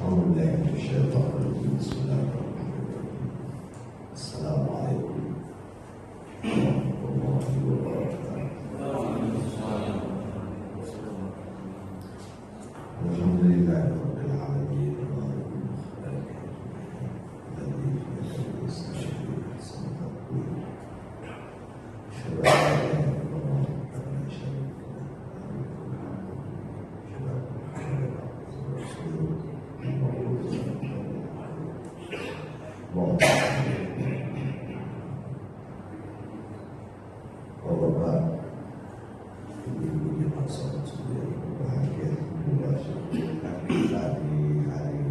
أعوذ بالله من الشيطان الرجيم بسم الله الرحمن الرحيم السلام عليكم ورحمة الله وبركاته الحمد لله رب العالمين الذي بيده يستشفي أحسن تقويم أشهد أن لا إله إلا الله وحده لا شريك له أشهد أن محمدا عبده ورسوله Bapak, ibu-ibu yang sangat sudah berbahagia merasakan kita di hari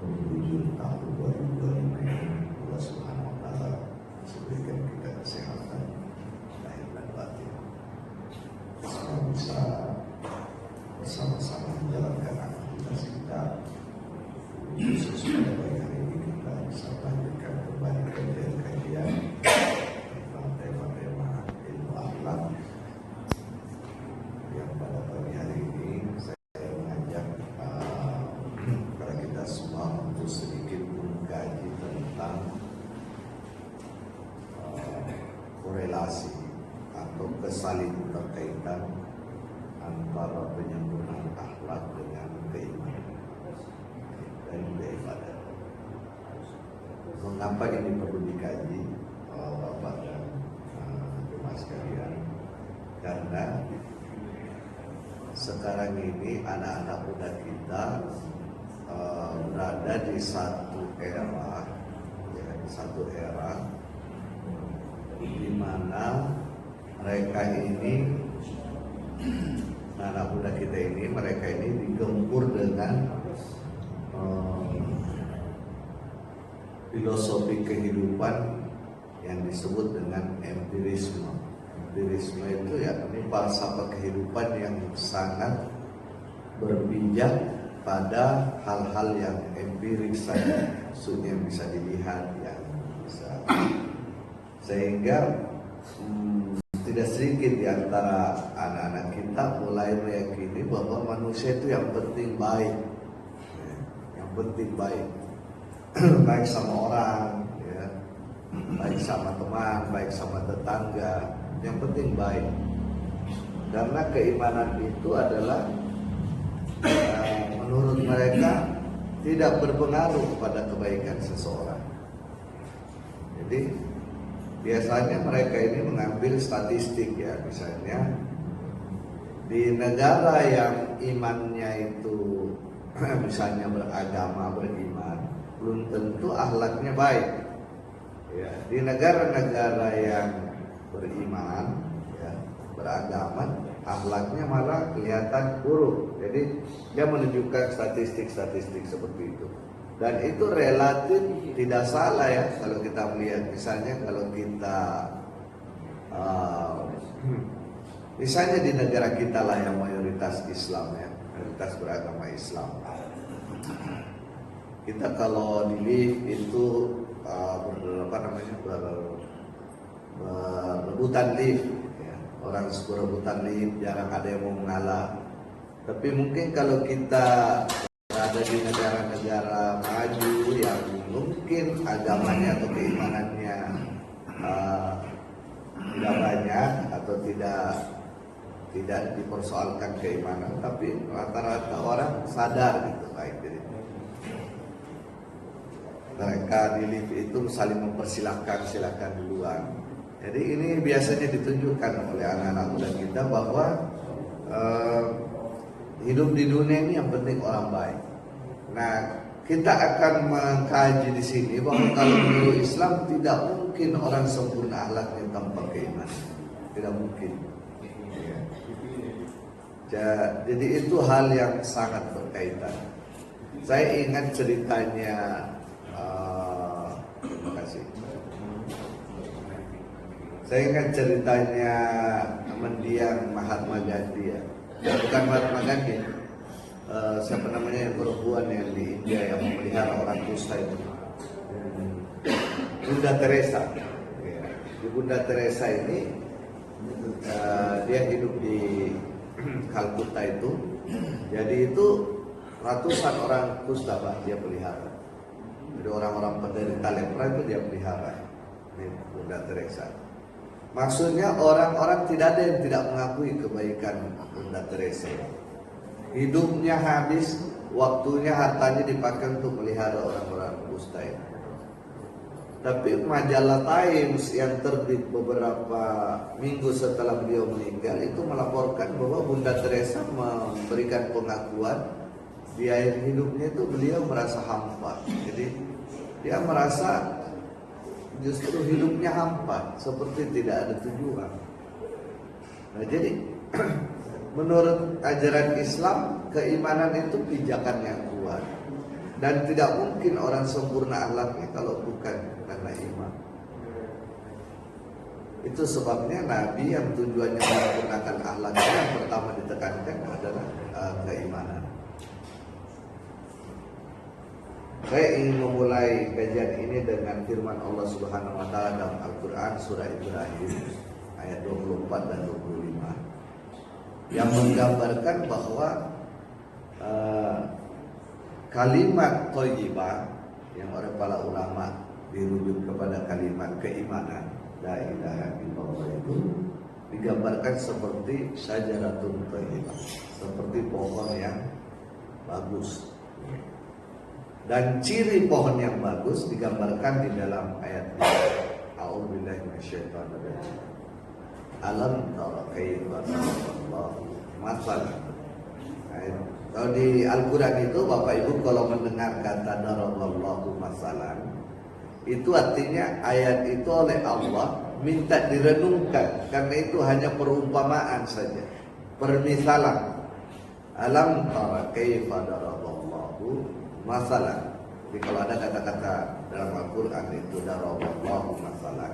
penghujung tahun 2020. Allah Subhanahu Wa Taala memberikan kita kesehatan lahir dan batin. Semoga bisa bersama-sama menjalankan aktivitas kita. Khusus pada pagi hari ini kita bisa lanjutkan kembali kajian tentang tema-tema ilmu akhlak yang pada pagi hari ini saya mengajak kepada kita semua untuk sedikit mengkaji tentang korelasi atau kesaling terkaitan antara penyempurnaan akhlak dengan keimanan dan ibadah. Mengapa ini perlu dikaji Bapak dan jemaah sekalian? Karena sekarang ini anak-anak muda kita berada di satu era, di mana mereka ini, anak muda kita ini, mereka ini digempur dengan filosofi kehidupan yang disebut dengan empirisme. Empirisme itu yakni falsafah kehidupan yang sangat berpijak pada hal-hal yang empirik saja, maksudnya yang bisa dilihat, yang bisa, sehingga tidak sedikit di antara anak-anak kita mulai meyakini bahwa manusia itu yang penting baik, baik sama orang, ya, baik sama teman, baik sama tetangga, yang penting baik. Karena keimanan itu adalah menurut mereka tidak berpengaruh pada kebaikan seseorang. Jadi biasanya mereka ini mengambil statistik, ya, misalnya di negara yang imannya itu misalnya beragama, beriman, belum tentu akhlaknya baik. Ya, di negara-negara yang beriman, ya, beragama, akhlaknya malah kelihatan buruk. Jadi dia menunjukkan statistik-statistik seperti itu. Dan itu relatif tidak salah, ya, kalau kita melihat. Misalnya kalau kita misalnya di negara kita lah yang mayoritas Islam, ya, mayoritas beragama Islam. Kita kalau di lift itu berebutan lift, ya. Orang berebutan lift, jarang ada yang mau mengalah. Tapi mungkin kalau kita berada di negara-negara maju yang mungkin agamanya atau keimanannya tidak banyak atau tidak dipersoalkan keimanan, tapi rata-rata orang sadar gitu baik dari mereka di lift itu saling mempersilahkan, silakan duluan. Jadi ini biasanya ditunjukkan oleh anak-anak muda kita bahwa hidup di dunia ini yang penting orang baik. Nah, kita akan mengkaji di sini bahwa kalau menurut Islam tidak mungkin orang sempurna akhlaknya tanpa keimanan, tidak mungkin. Jadi itu hal yang sangat berkaitan. Saya ingat ceritanya. Terima kasih. Saya ingat ceritanya mendiang Mahatma Gandhi, ya. Bukan Mahatma Gandhi. Siapa namanya yang perempuan yang di India yang memelihara orang kusta itu? Bunda Teresa. Di Bunda Teresa ini dia hidup di Kalkuta itu. Jadi itu ratusan orang kustaba dia pelihara. Jadi orang-orang penderita lepra itu dia pelihara. Ini Bunda Teresa. Maksudnya orang-orang tidak ada yang tidak mengakui kebaikan Bunda Teresa. Hidupnya habis, waktunya, hartanya dipakai untuk melihara orang-orang kusta ini. Tapi majalah Times yang terbit beberapa minggu setelah beliau meninggal itu melaporkan bahwa Bunda Teresa memberikan pengakuan di akhir hidupnya itu beliau merasa hampa. Jadi dia merasa justru hidupnya hampa, seperti tidak ada tujuan. Nah, jadi menurut ajaran Islam, keimanan itu pijakan yang kuat. Dan tidak mungkin orang sempurna akhlaknya kalau bukan karena iman. Itu sebabnya Nabi yang tujuannya menyempurnakan akhlaknya yang pertama ditekankan adalah keimanan. Saya ingin memulai kajian ini dengan firman Allah Subhanahu wa taala dalam Al-Qur'an surah Ibrahim ayat 24 dan 25 yang menggambarkan bahwa kalimat thayyibah yang oleh para ulama dirujuk kepada kalimat keimanan la ilaha illallah itu digambarkan seperti syajaratun thayyibah, seperti pohon yang bagus. Dan ciri pohon yang bagus digambarkan di dalam ayat ini. A'udzubillahi minasyaitonir rajim. Alam tara kaifa daraballahu mathalan. Kalau di Al-Quran itu Bapak Ibu kalau mendengar kata daraballahu mathalan, itu artinya ayat itu oleh Allah minta direnungkan, karena itu hanya perumpamaan saja, permisalan. Alam tara kaifa daraballahu masalah. Jadi kalau ada kata-kata dalam Al-Quran itu daraballahu masalah,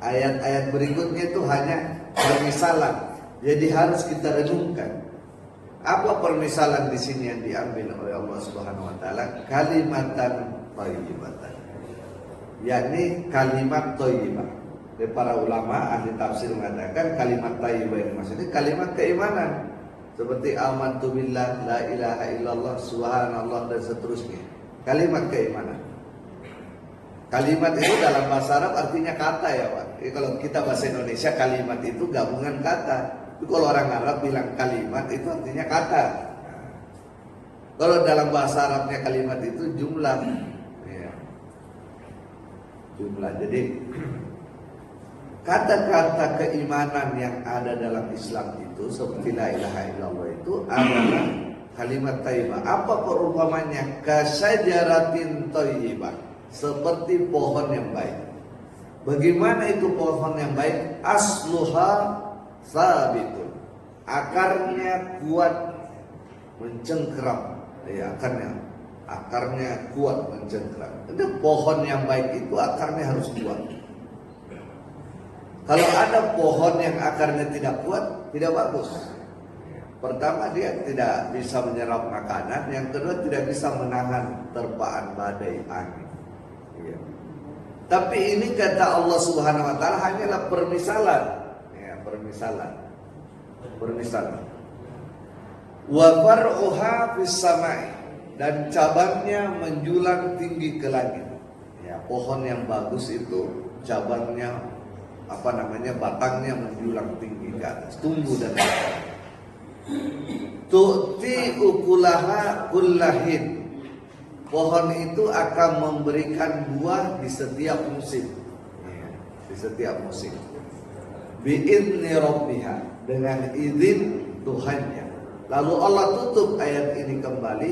ayat-ayat berikutnya itu hanya permisalan. Jadi harus kita renungkan. Apa permisalan di sini yang diambil oleh Allah Subhanahu wa taala? Kalimatan thayyibatan. Yakni kalimat thayyibah. Dari para ulama ahli tafsir mengatakan kalimat thayyibah ini maksudnya kalimat keimanan. Seperti amantu billah, la ilaha illallah, subhanallah dan seterusnya. Kalimat keimanan. Kalimat itu dalam bahasa Arab artinya kata ya Pak. Jadi kalau kita bahasa Indonesia kalimat itu gabungan kata. Tapi kalau orang Arab bilang kalimat itu artinya kata. Kalau dalam bahasa Arabnya kalimat itu jumlah. Ya. Jumlah. Jadi kata-kata keimanan yang ada dalam Islam itu seperti la ilaha illallah itu adalah kalimat thayyibah. Apa perumpamannya? Kasajaratin thayyibah, seperti pohon yang baik. Bagaimana itu pohon yang baik? Asluha sabitun, akarnya kuat mencengkeram. Ya, akarnya kuat mencengkeram. Itu pohon yang baik itu akarnya harus kuat. Kalau ada pohon yang akarnya tidak kuat, tidak bagus. Pertama dia tidak bisa menyerap makanan, yang kedua tidak bisa menahan terpaan badai angin. Ya. Tapi ini kata Allah Subhanahu wa taala hanyalah permisalan. Ya, permisalan. Wa far'uha fis samai, dan cabangnya menjulang tinggi ke langit. Ya, pohon yang bagus itu cabangnya batangnya menjulang tinggi ke atas, tumbuh dan besar. Tu'ti ukulaha kullahin, pohon itu akan memberikan buah di setiap musim. Ya, di setiap musim. Bi'idzni rabbiha, dengan izin Tuhannya. Lalu Allah tutup ayat ini kembali,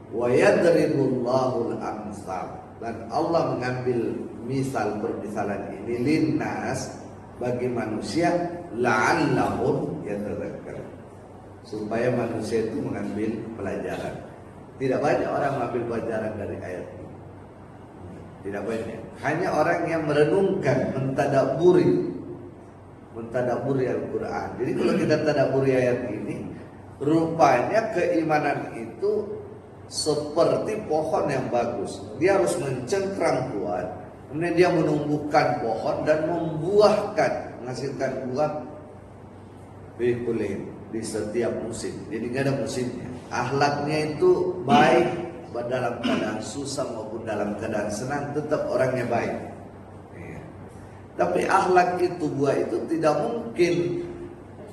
wa yadribullahul amsal, dan Allah mengambil misal permisalan ini linnas, bagi manusia, la'allahum yatadzakkarun, supaya manusia itu mengambil pelajaran. Tidak banyak orang mengambil pelajaran dari ayat ini. Tidak banyak. Hanya orang yang merenungkan, mentadaburi Al-Quran. Jadi kalau kita tadaburi ayat ini, rupanya keimanan itu seperti pohon yang bagus. Dia harus mencengkram kuat, kemudian dia menumbuhkan pohon dan membuahkan, menghasilkan buah di setiap musim. Jadi nggak ada musimnya. Akhlaknya itu baik dalam keadaan susah maupun dalam keadaan senang, tetap orangnya baik. Ya. Tapi akhlak itu buah itu tidak mungkin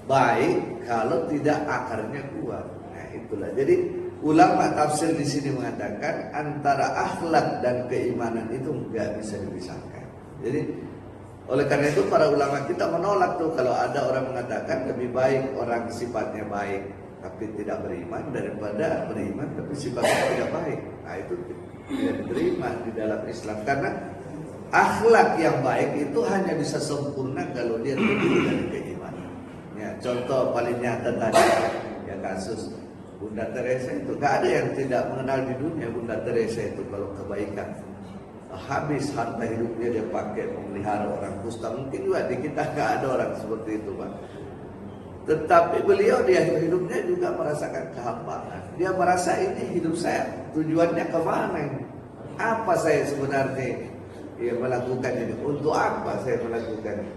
baik kalau tidak akarnya kuat. Nah itulah. Jadi ulama tafsir di sini mengatakan antara akhlak dan keimanan itu nggak bisa dipisahkan. Jadi oleh karena itu para ulama kita menolak tuh kalau ada orang mengatakan lebih baik orang sifatnya baik tapi tidak beriman daripada beriman tapi sifatnya tidak baik. Nah itu tidak diterima di dalam Islam karena akhlak yang baik itu hanya bisa sempurna kalau dia terdiri dari keimanan. Ya, contoh paling nyata tadi ya kasus Bunda Teresa itu, gak ada yang tidak mengenal di dunia Bunda Teresa itu kalau kebaikan. Habis harta hidupnya dia pakai memelihara orang kusta. Mungkin juga di kita gak ada orang seperti itu, Pak. Tetapi beliau dia hidupnya juga merasakan kehampaan. Dia merasa ini hidup saya tujuannya kemana? Apa saya sebenarnya melakukan ini? Untuk apa saya melakukan ini?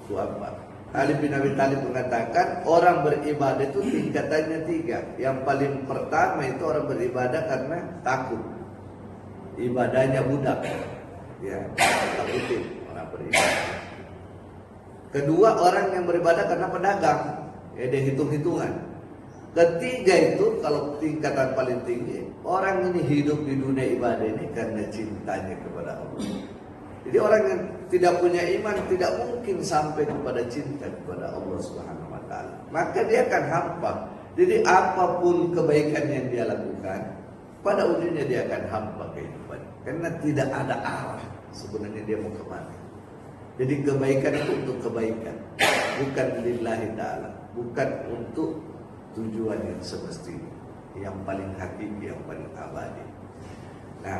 Untuk apa? Ali bin Abi Thalib mengatakan orang beribadah itu tingkatannya 3. Yang paling pertama itu orang beribadah karena takut. Ibadahnya budak. Ya, takutin orang beribadah. Kedua orang yang beribadah karena pedagang. Ya, dia hitung-hitungan. Ketiga itu kalau tingkatan paling tinggi, orang ini hidup di dunia ibadah ini karena cintanya kepada Allah. Jadi orang yang tidak punya iman tidak mungkin sampai kepada cinta kepada Allah Subhanahu wa taala. Maka dia akan hampa. Jadi apapun kebaikan yang dia lakukan, pada ujungnya dia akan hampa kehidupan. Karena tidak ada arah sebenarnya dia mau kemana. Jadi kebaikan itu untuk kebaikan, bukan lillahi ta'ala, bukan untuk tujuan yang semestinya, yang paling hakiki, yang paling abadi. Nah,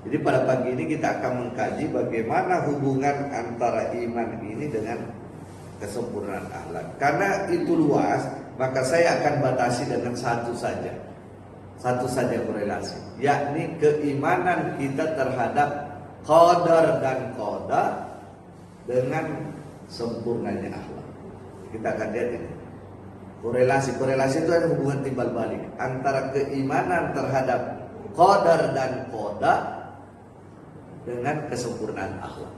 jadi pada pagi ini kita akan mengkaji bagaimana hubungan antara iman ini dengan kesempurnaan akhlak. Karena itu luas, maka saya akan batasi dengan satu saja korelasi, yakni keimanan kita terhadap qadar dan qada dengan sempurnanya akhlak. Kita akan lihat ini. Korelasi itu ada hubungan timbal balik antara keimanan terhadap qadar dan qada dengan kesempurnaan akhlak.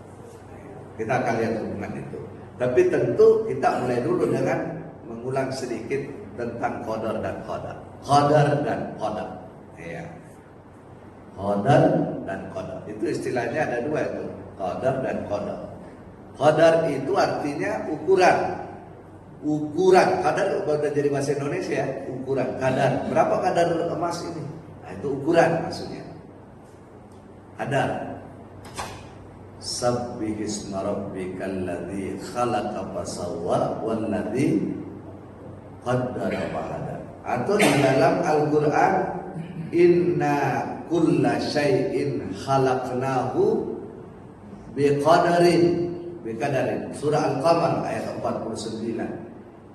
Kita akan lihat hubungan itu. Tapi tentu kita mulai dulu dengan mengulang sedikit tentang qadar dan qada. Qadar dan qada. Ya. Qadar dan qada. Itu istilahnya ada dua itu, qadar dan qada. Qadar itu artinya ukuran. Qadar udah jadi bahasa Indonesia ya, ukuran. Kadar. Berapa kadar emas ini? Nah, itu ukuran maksudnya. Qadar. Sabbihisma rabbikal ladzi khalaqa fasawwa wal ladzi qaddara fahada. Atau di dalam Al-Qur'an inna kulla syai'in khalaqnahu biqadarin. Surah Al-Qamar ayat 49.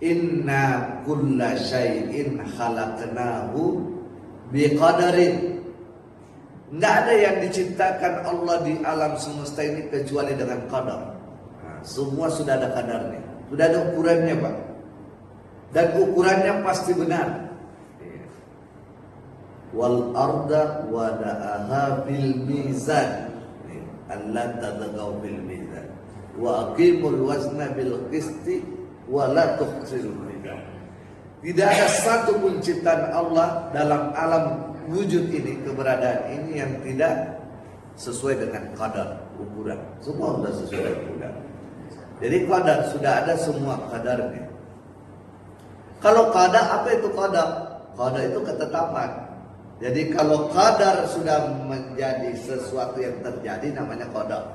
Inna kulla syai'in khalaqnahu biqadarin. Tidak ada yang diciptakan Allah di alam semesta ini kecuali dengan qadar. Nah, semua sudah ada kadarnya, sudah ada ukurannya, Pak. Dan ukurannya pasti benar. Wal arda wada'aha bil mizan. Allah tadagaw bil mizan. Wa aqimul wazna bil qisti wa la tukhsirul mizan. Tidak ada satu pun ciptaan Allah dalam alam wujud ini, keberadaan ini yang tidak sesuai dengan qadar, ukuran. Semua sudah sesuai dengan ukuran. Jadi qadar sudah ada semua qadarnya. Kalau qadar, apa itu qadar? Qadar itu ketetapan. Jadi kalau qadar sudah menjadi sesuatu yang terjadi namanya qadar.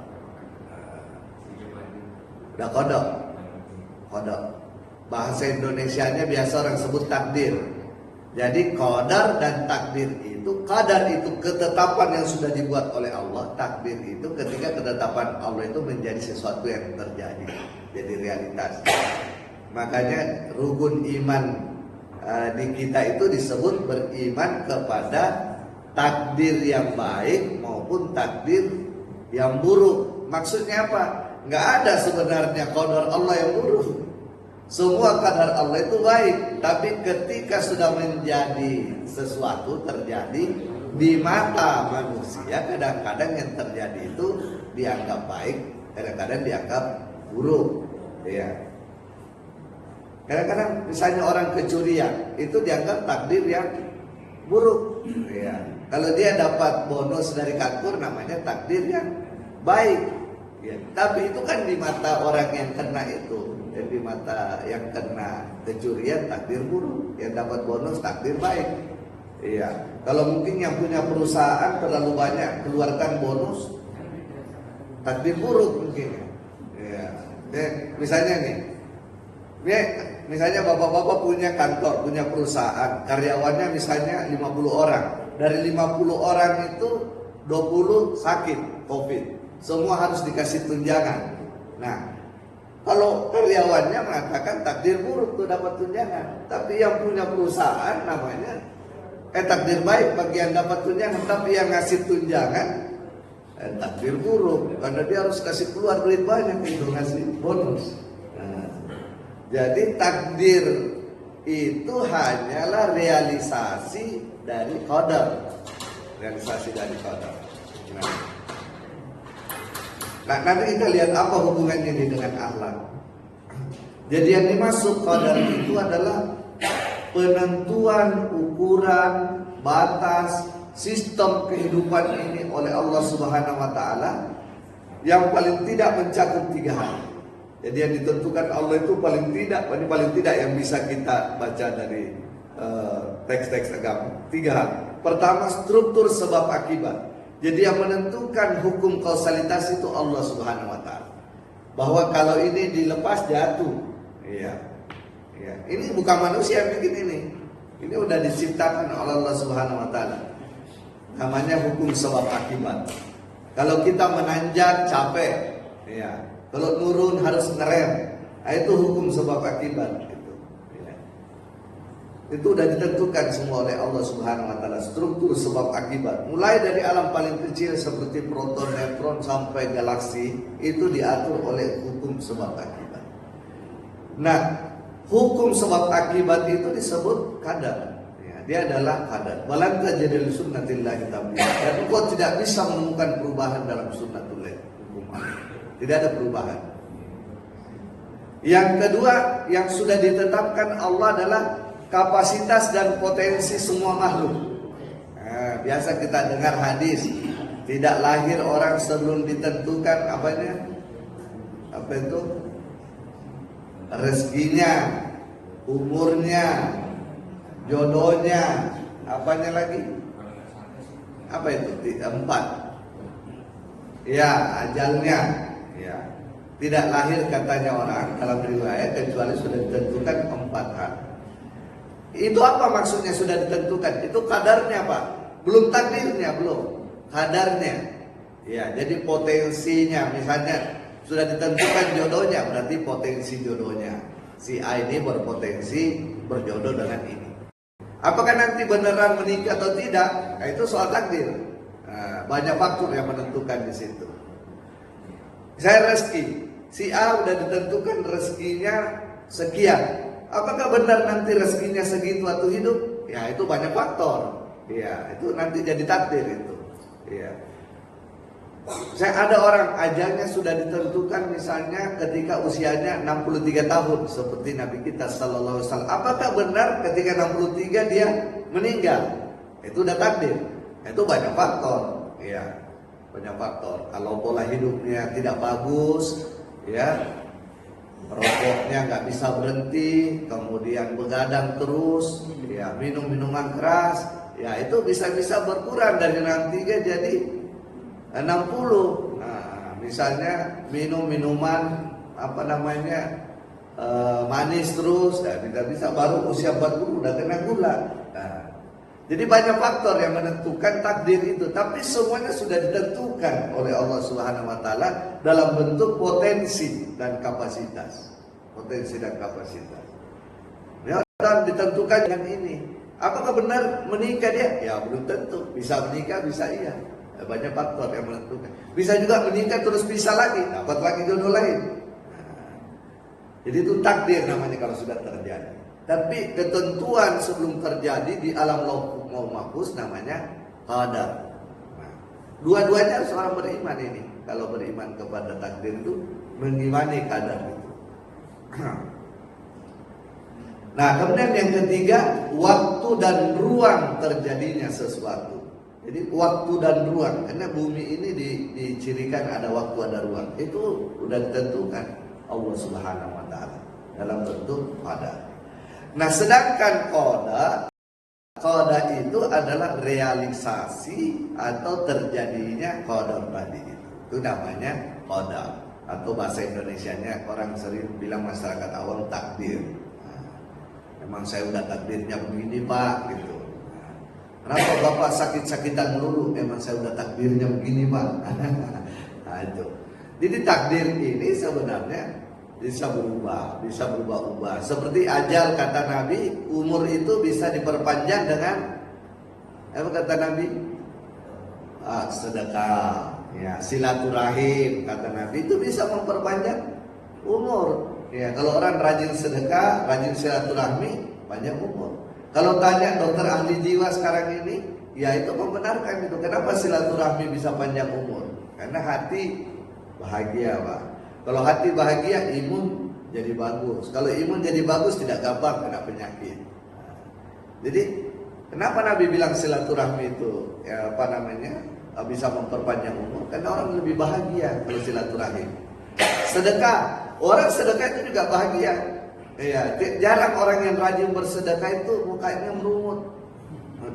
Udah qadar. Qadar. Bahasa Indonesianya biasa orang sebut takdir. Jadi qadar dan takdir itu, qadar itu ketetapan yang sudah dibuat oleh Allah, takdir itu ketika ketetapan Allah itu menjadi sesuatu yang terjadi, jadi realitas. Makanya rukun iman di kita itu disebut beriman kepada takdir yang baik maupun takdir yang buruk. Maksudnya apa? Nggak ada sebenarnya qadar Allah yang buruk. Semua qadar Allah itu baik, tapi ketika sudah menjadi sesuatu terjadi di mata manusia, kadang-kadang yang terjadi itu dianggap baik, kadang-kadang dianggap buruk, ya. Kadang-kadang misalnya orang kecurian itu dianggap takdir yang buruk, ya. Kalau dia dapat bonus dari kantor namanya takdir yang baik, ya. Tapi itu kan di mata orang yang kena itu, dan di mata yang kena kecurian takdir buruk, yang dapat bonus takdir baik, iya. Kalau mungkin yang punya perusahaan terlalu banyak keluarkan bonus, takdir buruk mungkin, ya. Misalnya nih, misalnya bapak-bapak punya kantor, punya perusahaan, karyawannya misalnya 50 orang. Dari 50 orang itu 20 sakit COVID. Semua harus dikasih tunjangan. Nah, kalau karyawannya mengatakan takdir buruk tuh dapat tunjangan. Tapi yang punya perusahaan namanya takdir baik bagi yang dapat tunjangan. Tapi yang ngasih tunjangan takdir buruk. Karena dia harus kasih keluar duit banyak untuk ngasih bonus. Nah, jadi takdir itu hanyalah realisasi dari qadar. Realisasi dari qadar. Nah, nanti kita lihat apa hubungannya ini dengan akhlak. Jadi yang dimaksud qadar itu adalah penentuan ukuran, batas, sistem kehidupan ini oleh Allah Subhanahu wa taala yang paling tidak mencakup 3 hal. Jadi yang ditentukan Allah itu paling tidak yang bisa kita baca dari teks-teks agama. 3 hal. Pertama, struktur sebab akibat. Jadi yang menentukan hukum kausalitas itu Allah Subhanahu wa taala. Bahwa kalau ini dilepas jatuh. Iya. Ya. Ini bukan manusia yang bikin ini. Ini udah diciptakan oleh Allah Subhanahu wa taala. Namanya hukum sebab akibat. Kalau kita menanjak capek, ya. Kalau nurun harus ngerem. Nah, itu hukum sebab akibat gitu. Ya. Itu udah ditentukan semua oleh Allah Subhanahu wa taala, struktur sebab akibat. Mulai dari alam paling kecil seperti proton, neutron sampai galaksi itu diatur oleh hukum sebab akibat. Nah, hukum sebab akibat itu disebut qadar. Ya, dia adalah qadar. Walan tajida li sunnatillahi tabdila. Dan engkau tidak bisa menemukan perubahan dalam sunnatullah. Tidak ada perubahan. Yang kedua, yang sudah ditetapkan Allah adalah kapasitas dan potensi semua makhluk. Nah, biasa kita dengar hadis, tidak lahir orang sebelum ditentukan apa itu? Rezekinya, umurnya, jodohnya, apanya lagi? Apa itu? 4. Ya, ajalnya. Ya. Tidak lahir katanya orang dalam riwayat kecuali sudah ditentukan 4 hal. Itu apa maksudnya sudah ditentukan? Itu kadarnya, Pak. Belum takdirnya, belum. Kadarnya. Ya, jadi potensinya misalnya sudah ditentukan jodohnya, berarti potensi jodohnya. Si A ini berpotensi berjodoh dengan ini. Apakah nanti beneran menikah atau tidak? Nah, itu soal takdir. Nah, banyak faktor yang menentukan di situ. Saya rezeki, si A udah ditentukan rezekinya sekian. Apakah benar nanti rezekinya segitu atau hidup? Ya itu banyak faktor. Ya itu nanti jadi takdir itu. Ya. Saya ada orang ajalnya sudah ditentukan misalnya ketika usianya 63 tahun seperti Nabi kita sallallahu alaihi wasallam. Apakah benar ketika 63 dia meninggal? Itu udah takdir. Itu banyak faktor. Ya. Banyak faktor. Kalau pola hidupnya tidak bagus, ya, rokoknya nggak bisa berhenti, kemudian begadang terus, ya, minum minuman keras, ya itu bisa berkurang dari 63 jadi 60. Nah, misalnya minum minuman manis terus, ya, bisa baru usia 40 udah kena gula. Nah, jadi banyak faktor yang menentukan takdir itu, tapi semuanya sudah ditentukan oleh Allah Subhanahu wa taala dalam bentuk potensi dan kapasitas. Potensi dan kapasitas. Ya, dan ditentukan dengan ini. Apakah benar menikah dia? Ya, belum tentu. Bisa menikah, bisa iya. Ya, banyak faktor yang menentukan. Bisa juga menikah terus bisa lagi, dapat lagi jodoh lain. Nah, Jadi itu takdir namanya kalau sudah terjadi. Tapi ketentuan sebelum terjadi di alam lauh mahfuz namanya qadar. Nah, dua-duanya harus orang beriman ini. Kalau beriman kepada takdir itu mengimani qadar itu. Nah, kemudian yang ketiga, waktu dan ruang terjadinya sesuatu. Jadi waktu dan ruang, karena bumi ini dicirikan ada waktu ada ruang. Itu sudah ditentukan Allah Subhanahu wa taala dalam bentuk qadar. Nah, sedangkan qada itu adalah realisasi atau terjadinya qadar tadi. Itu namanya qada, atau bahasa Indonesianya orang sering bilang masyarakat awam takdir. Emang saya udah takdirnya begini Pak gitu. Kenapa Bapak sakit-sakitan dulu? Emang saya udah takdirnya begini Pak. Nah itu. Jadi takdir ini sebenarnya bisa berubah-ubah. Seperti ajal kata Nabi, umur itu bisa diperpanjang dengan apa kata Nabi? Sedekah, ya, silaturahim kata Nabi itu bisa memperpanjang umur. Ya, kalau orang rajin sedekah, rajin silaturahmi, panjang umur. Kalau tanya dokter ahli jiwa sekarang ini, ya itu membenarkan itu. Kenapa silaturahmi bisa panjang umur? Karena hati bahagia, Pak. Kalau hati bahagia, imun jadi bagus. Kalau imun jadi bagus, tidak gampang kena penyakit. Jadi, kenapa Nabi bilang silaturahmi itu, ya apa namanya, bisa memperpanjang umur? Karena orang lebih bahagia kalau silaturahim. Sedekah. Orang sedekah itu juga bahagia. Ya, jarang orang yang rajin bersedekah itu mukanya merungut.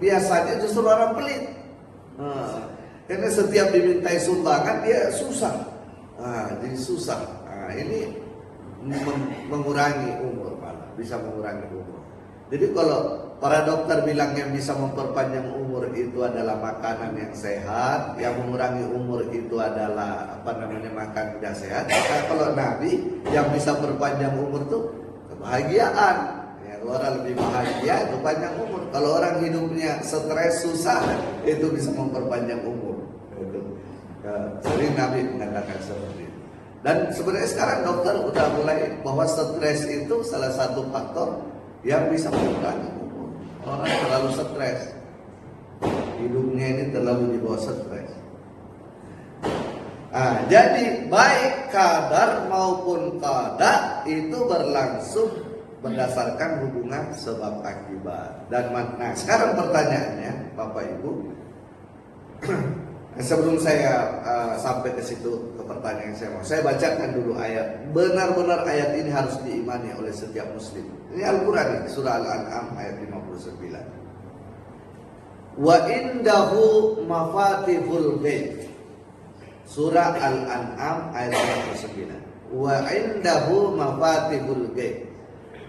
Biasanya justru orang pelit. Karena setiap dimintai sumbangan dia susah. Jadi susah. Ini mengurangi umur, malah bisa mengurangi umur. Jadi kalau para dokter bilang yang bisa memperpanjang umur itu adalah makanan yang sehat, yang mengurangi umur itu adalah makan tidak sehat. Maka kalau Nabi yang bisa perpanjang umur itu kebahagiaan. Ya, kalau orang lebih bahagia itu panjang umur. Kalau orang hidupnya stres susah itu bisa memperpanjang umur. Itu sering Nabi mengatakan seperti itu. Dan sebenarnya sekarang dokter udah mulai bahwa stres itu salah satu faktor yang bisa mengurangi umur. Orang terlalu stres, hidupnya ini terlalu dibawa stres. Jadi baik qadar maupun qada itu berlangsung berdasarkan hubungan sebab akibat. Dan nah sekarang pertanyaannya, Bapak Ibu, sebelum saya sampai ke situ ke pertanyaan saya bacakan dulu ayat. Benar-benar ayat ini harus diimani oleh setiap muslim. Ini Al-Quran, surah Al-An'am ayat 59. Wa indahu mafatihul ghaib. Surah Al-An'am ayat 59. Wa indahu mafatihul ghaib.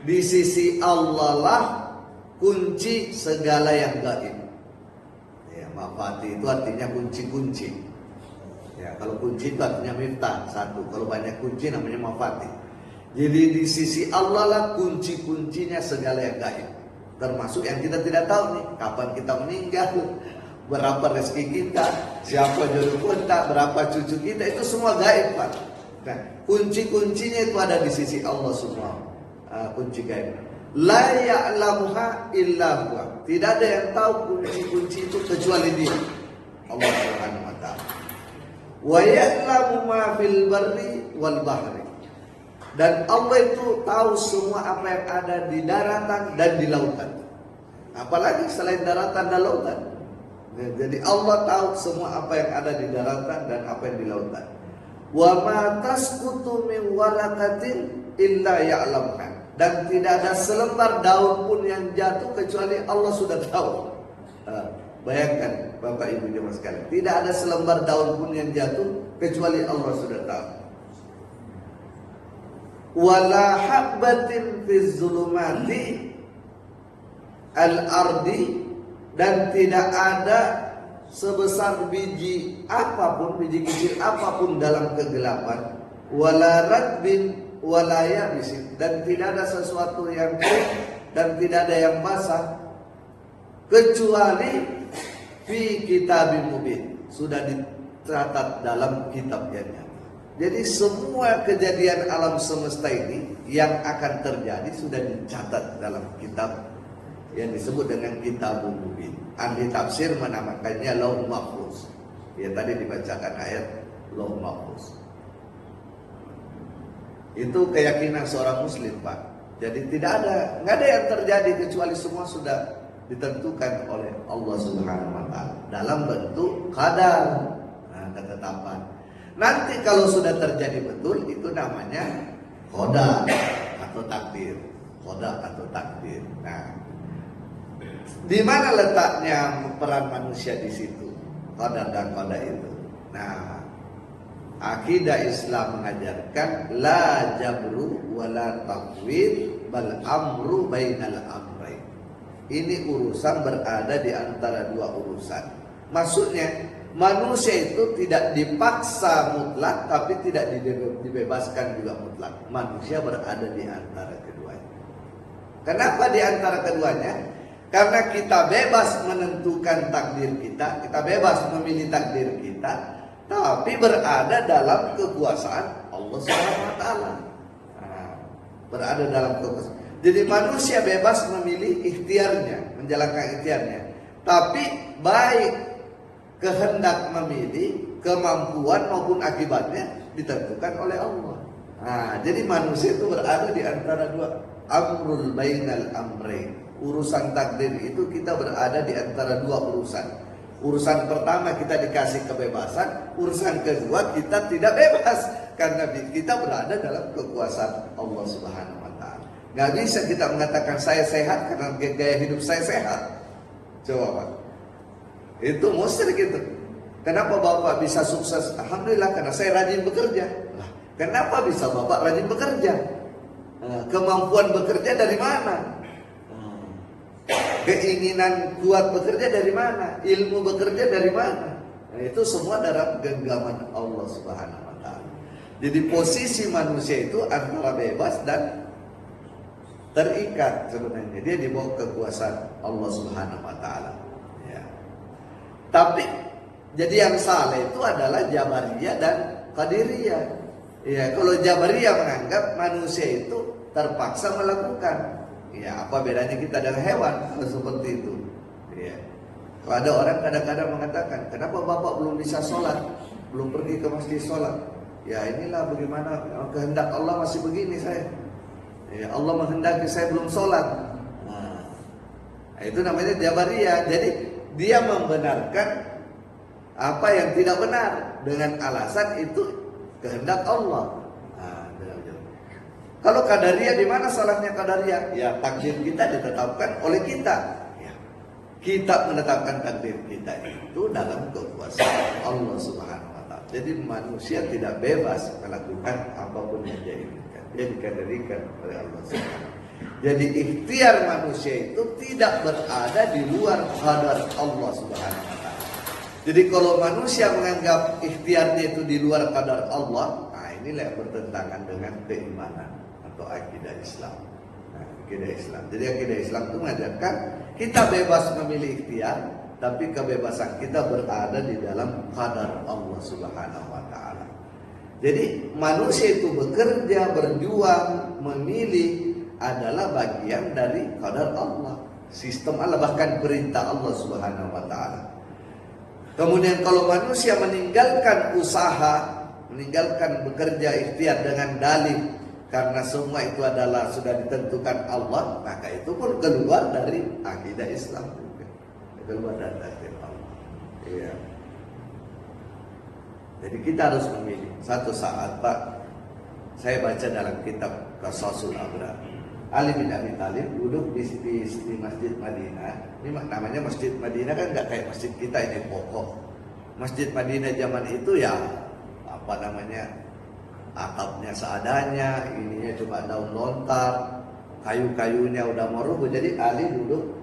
Di sisi Allah lah kunci segala yang gaib. Ya, mafatih itu artinya kunci-kunci. Ya, kalau kunci itu artinya miftah satu. Kalau banyak kunci namanya mafatih. Jadi di sisi Allah lah kunci-kuncinya segala yang gaib. Termasuk yang kita tidak tahu nih, kapan kita meninggal, berapa rezeki kita, siapa jodoh kita, berapa cucu kita, itu semua gaib, Pak. Nah, kunci-kuncinya itu ada di sisi Allah semua. Kunci gaib. La ya'lamuha illa huwa. Tidak ada yang tahu kunci-kunci itu kecuali Dia. Allah Subhanahu wa taala. Wa ya'lamu ma fil barri wal bahri. Dan Allah itu tahu semua apa yang ada di daratan dan di lautan. Apalagi selain daratan dan lautan. Jadi Allah tahu semua apa yang ada di daratan dan apa yang di lautan. Wa ma tasqutu min waraqatin illa ya'lamuha. Dan tidak ada selembar daun pun yang jatuh kecuali Allah sudah tahu. Bayangkan Bapak Ibu jemaah sekalian, tidak ada selembar daun pun yang jatuh kecuali Allah sudah tahu. Wala habbatin fi zulumati al-ardi, dan tidak ada sebesar biji apapun, biji kecil apapun dalam kegelapan. Wala radbin wala yabisin, dan tidak ada sesuatu yang kering dan tidak ada yang basah kecuali fi kitabim mubin, sudah dicatat dalam kitab yang nyata. Jadi semua kejadian alam semesta ini yang akan terjadi sudah dicatat dalam kitab yang disebut dengan Kitabul Mubin. Ahli tafsir menamakannya Lauh Mahfuz. Ya, tadi dibacakan ayat Lauh Mahfuz. Itu keyakinan seorang muslim, Pak. Jadi nggak ada yang terjadi kecuali semua sudah ditentukan oleh Allah Subhanahu wa taala dalam bentuk qadar, ketetapan. Nanti kalau sudah terjadi betul, itu namanya qada atau takdir. Qada atau takdir. Nah, di mana letaknya peran manusia di situ? Qadar dan qada itu. Nah, akidah Islam mengajarkan la jabru wala taqwid bal amru bainal amrayn. Ini urusan berada di antara dua urusan. Maksudnya manusia itu tidak dipaksa mutlak, tapi tidak dibebaskan juga mutlak. Manusia berada di antara keduanya. Kenapa di antara keduanya? Karena kita bebas menentukan takdir kita bebas memilih takdir kita, tapi berada dalam kekuasaan Allah Subhanahu wa taala. Berada dalam kekuasaan. Jadi manusia bebas memilih ikhtiarnya, menjalankan ikhtiarnya. Tapi baik kehendak memilih, kemampuan maupun akibatnya ditentukan oleh Allah. Jadi manusia itu berada di antara dua amrul bainal amrayn. Urusan takdir itu kita berada di antara dua urusan. Urusan pertama kita dikasih kebebasan, urusan kedua kita tidak bebas karena kita berada dalam kekuasaan Allah Subhanahu wa taala. Gak bisa kita mengatakan saya sehat karena gaya hidup saya sehat. Coba Pak. Itu musyrik itu. Kenapa Bapak bisa sukses? Alhamdulillah karena saya rajin bekerja. Kenapa bisa Bapak rajin bekerja? Kemampuan bekerja dari mana? Keinginan kuat bekerja dari mana? Ilmu bekerja dari mana? Itu semua dalam genggaman Allah Subhanahu wa taala. Jadi posisi manusia itu antara bebas dan terikat sebenarnya. Dia di bawah kekuasaan Allah Subhanahu wa taala. Ya. Tapi jadi yang salah itu adalah Jabariyah dan Qadiriyah. Ya, kalau Jabariyah menganggap manusia itu terpaksa melakukan. Ya, apa bedanya kita dengan hewan kalau seperti itu? Ya. Kalau ada orang kadang-kadang mengatakan, kenapa Bapak belum bisa sholat, belum pergi ke masjid sholat? Ya inilah bagaimana kehendak Allah masih begini saya. Ya, Allah menghendaki saya belum sholat. Nah, itu namanya Jabariyah. Jadi dia membenarkan apa yang tidak benar dengan alasan itu kehendak Allah. Kalau Qadariyah, di mana salahnya Qadariyah? Ya, takdir kita ditetapkan oleh kita. Ya. Kita menetapkan takdir kita itu dalam kekuasaan Allah Subhanahu wa taala. Jadi manusia tidak bebas melakukan apapun yang dia inginkan. Dia dikendalikan oleh Allah Subhanahu wa taala. Jadi ikhtiar manusia itu tidak berada di luar qadar Allah Subhanahu wa taala. Jadi kalau manusia menganggap ikhtiarnya itu di luar qadar Allah, inilah yang bertentangan dengan keimanan atau akidah Islam. Akidah Islam. Jadi akidah Islam itu mengajarkan kita bebas memilih ikhtiar, tapi kebebasan kita berada di dalam qadar Allah Subhanahu wa taala. Jadi manusia itu bekerja, berjuang, memilih adalah bagian dari qadar Allah, sistem Allah, bahkan perintah Allah Subhanahu wa taala. Kemudian kalau manusia meninggalkan usaha, meninggalkan bekerja ikhtiar dengan dalih karena semua itu adalah sudah ditentukan Allah, maka itu pun keluar dari akidah Islam juga. Keluar dari akidah Allah. Iya. Jadi kita harus memilih. Satu saat Pak, saya baca dalam kitab Qasasul Abrar, Ali bin Abi Thalib duduk di Masjid Madinah. Ini namanya Masjid Madinah kan nggak kayak masjid kita ini pokok. Masjid Madinah zaman itu ya apa namanya, atapnya seadanya, ininya cuma daun lontar, kayu-kayunya udah mau rubuh. Jadi Ali duduk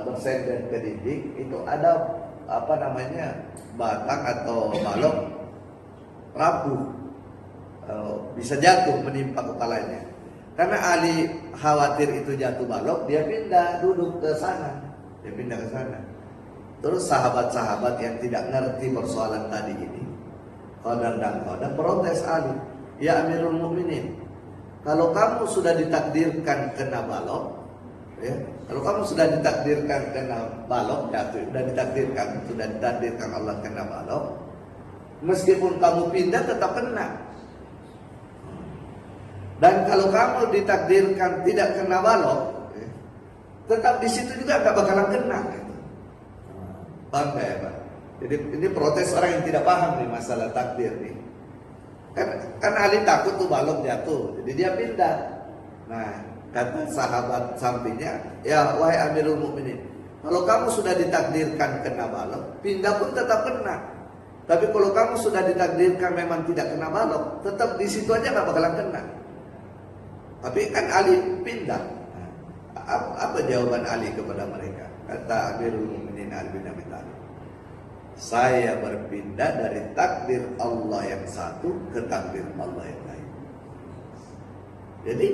bersender ke dinding, itu ada apa namanya, batang atau balok rapuh, bisa jatuh menimpa kepalanya. Karena Ali khawatir itu jatuh balok, dia pindah duduk ke sana, dia pindah ke sana. Terus sahabat-sahabat yang tidak ngerti persoalan tadi ini, qadar dan qadar, protes Ali, ya Amirul Mukminin, kalau kamu sudah ditakdirkan kena balok, ya, kalau kamu sudah ditakdirkan kena balok, jatuh, sudah ditakdirkan Allah kena balok, meskipun kamu pindah tetap kena. Dan kalau kamu ditakdirkan tidak kena balok, ya, tetap di situ juga nggak bakalan kena. Paham nggak ya Pak? Jadi ini protes orang yang tidak paham nih masalah takdir nih. Kan Ali takut tuh balok jatuh, jadi dia pindah. Nah, kata sahabat sampingnya, ya wahai Amirul Mukminin, kalau kamu sudah ditakdirkan kena balok, pindah pun tetap kena. Tapi kalau kamu sudah ditakdirkan memang tidak kena balok, tetap di situ aja nggak bakalan kena. Tapi kan Ali pindah. Nah, apa jawaban Ali kepada mereka? Kata Amirul Mukminin Ali bin Abi Thalib, saya berpindah dari takdir Allah yang satu ke takdir Allah yang lain. Jadi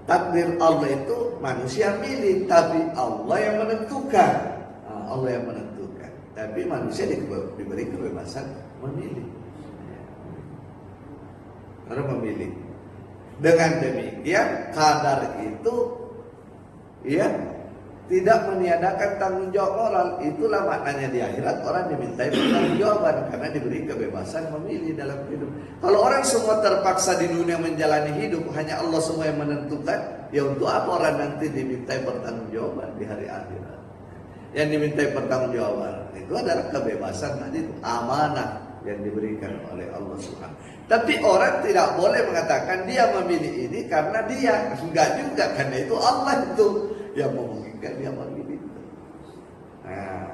takdir Allah itu manusia milih, tapi Allah yang menentukan. Allah yang menentukan. Tapi manusia diberi kebebasan memilih. Karena memilih. Dengan demikian kadar itu ya tidak meniadakan tanggung jawab moral. Itulah maknanya di akhirat orang dimintai pertanggungjawaban karena diberi kebebasan memilih dalam hidup. Kalau orang semua terpaksa di dunia menjalani hidup, hanya Allah semua yang menentukan, ya untuk apa orang nanti dimintai pertanggungjawaban di hari akhirat? Yang dimintai pertanggungjawaban itu adalah kebebasan tadi, amanah yang diberikan oleh Allah Subhanahu. Tapi orang tidak boleh mengatakan dia memilih ini karena dia, enggak juga, karena itu Allah itu yang memungkinkan dia memilih itu. Nah,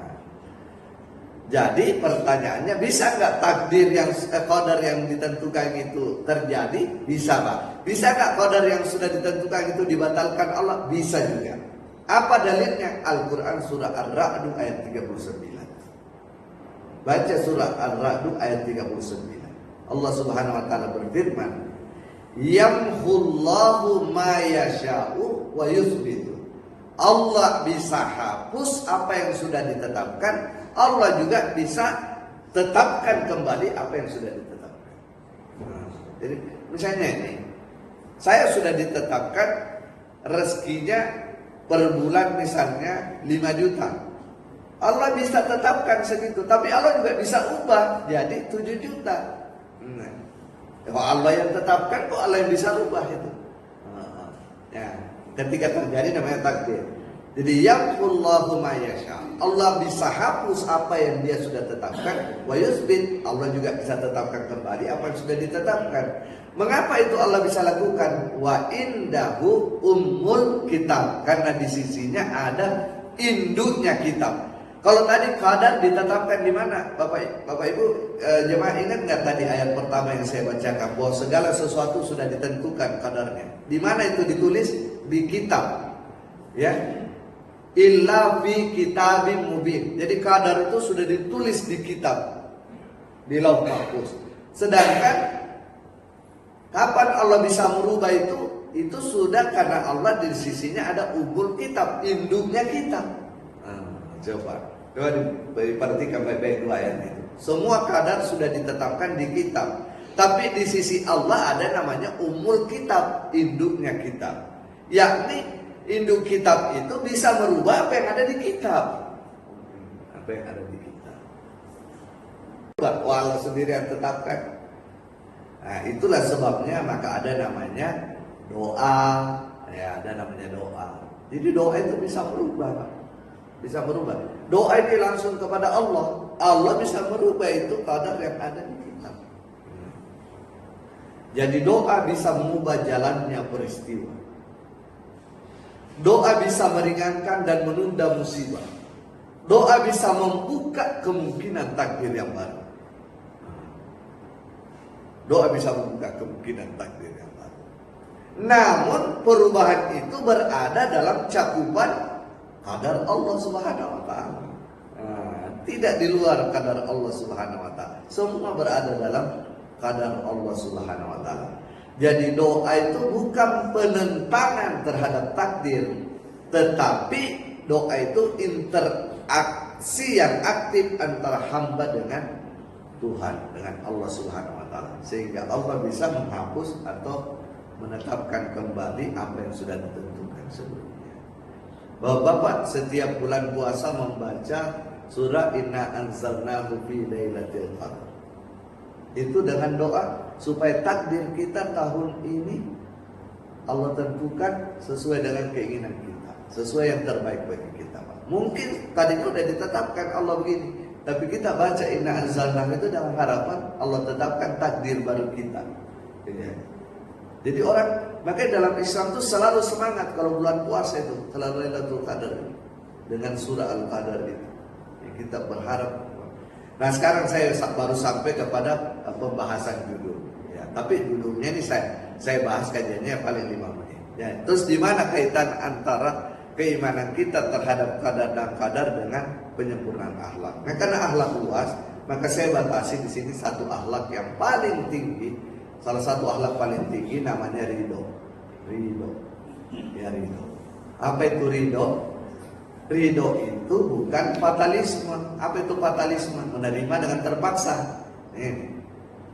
jadi pertanyaannya, bisa nggak takdir yang qadar yang ditentukan itu terjadi? Bisa Pak. Bisa nggak qadar yang sudah ditentukan itu dibatalkan Allah? Bisa juga. Apa dalilnya? Al-Quran surah Ar-Ra'd ayat 39. Baca surah Ar-Ra'd ayat 39. Allah Subhanahu wa taala berfirman, "Yamhullahu ma yasha'u wa yuthbitu." Allah bisa hapus apa yang sudah ditetapkan, Allah juga bisa tetapkan kembali apa yang sudah ditetapkan. Jadi misalnya ini, saya sudah ditetapkan rezekinya per bulan misalnya 5 juta. Allah bisa tetapkan segitu, tapi Allah juga bisa ubah jadi 7 juta. Nah, kalau Allah yang tetapkan, kok Allah yang bisa ubah itu? Ya, ketika terjadi namanya takdir. Jadi yaqullahu ma yasha. Allah bisa hapus apa yang dia sudah tetapkan, wa yusbit. Allah juga bisa tetapkan kembali apa yang sudah ditetapkan. Mengapa itu Allah bisa lakukan? Wa indahu ummul kitab. Karena di sisinya ada induknya kitab. Kalau tadi qadar ditetapkan di mana? Bapak Ibu jemaah ingat nggak tadi ayat pertama yang saya bacakan, bahwa segala sesuatu sudah ditentukan qadarnya. Di mana itu ditulis? Di kitab. Ya. Illa fi kitabim mubin. Jadi qadar itu sudah ditulis di kitab, di Lauh Mahfuz. Sedangkan kapan Allah bisa merubah itu? Itu sudah karena Allah di sisinya ada ummul kitab, induknya kitab. Coba diperhatikan baik-baik dua ayat itu. Semua kadar sudah ditetapkan di kitab, tapi di sisi Allah ada namanya ummul kitab, induknya kitab. Yakni induk kitab itu bisa merubah apa yang ada di kitab. Apa yang ada di kitab. Allah sendiri yang tetapkan. Nah, itulah sebabnya maka ada namanya doa. Ya, ada namanya doa. Jadi doa itu bisa merubah, Pak. Bisa merubah. Doa ini langsung kepada Allah. Allah bisa merubah itu qadar yang ada di kitab. Jadi doa bisa mengubah jalannya peristiwa. Doa bisa meringankan dan menunda musibah. Doa bisa membuka kemungkinan takdir yang baru. Doa bisa membuka kemungkinan takdir yang baru. Namun perubahan itu berada dalam cakupan qadar Allah Subhanahu wa taala. Tidak di luar qadar Allah Subhanahu wa taala. Semua berada dalam qadar Allah Subhanahu wa taala. Jadi doa itu bukan penentangan terhadap takdir, tetapi doa itu interaksi yang aktif antara hamba dengan Tuhan, dengan Allah Subhanahu wa taala. Ta'ala, sehingga Allah bisa menghapus atau menetapkan kembali apa yang sudah ditentukan sebelumnya. Bapak-bapak setiap bulan puasa membaca surah Inna Anzalnahu fi Lailatul Qadar. Itu dengan doa supaya takdir kita tahun ini Allah tentukan sesuai dengan keinginan kita, sesuai yang terbaik bagi kita. Mungkin tadinya sudah ditetapkan Allah begini, tapi kita baca Inna Anzalnahu itu dengan harapan Allah tetapkan takdir baru kita. Jadi orang, makanya dalam Islam itu selalu semangat kalau bulan puasa itu, selalu Lailatul Qadar dengan surah Al-Qadar itu. Kita berharap. Nah sekarang saya baru sampai kepada pembahasan judul. Ya, tapi judulnya ini saya bahas kajiannya paling 5 menit. Ya, terus di mana kaitan antara keimanan kita terhadap qadar dan qadar dengan penyempurnaan akhlak? Nah, karena akhlak luas, maka saya batasi di sini satu akhlak yang paling tinggi. Salah satu akhlak paling tinggi namanya ridho. Ya, ridho. Apa itu ridho? Ridho itu bukan fatalisme. Apa itu fatalisme? Menerima dengan terpaksa.